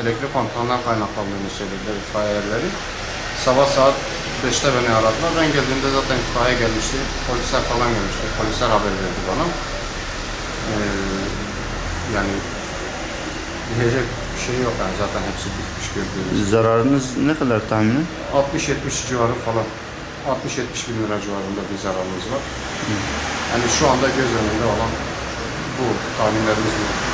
Elektrik kontağından kaynaklandığını söylediler itfaiye erleri. Sabah saat 5'te beni aradılar. Ben geldiğimde zaten itfaiye gelmişti. Polisler falan gelmişti. Polisler haber verdi bana. Yani diyecek bir şey yok yani, zaten hepsi bitmiş gördüğünüz. Zararınız ne kadar tahminen? 60-70 civarı falan. 60-70 bin lira civarında bir zararımız var. Yani şu anda göz önünde olan bu tahminlerimiz bu.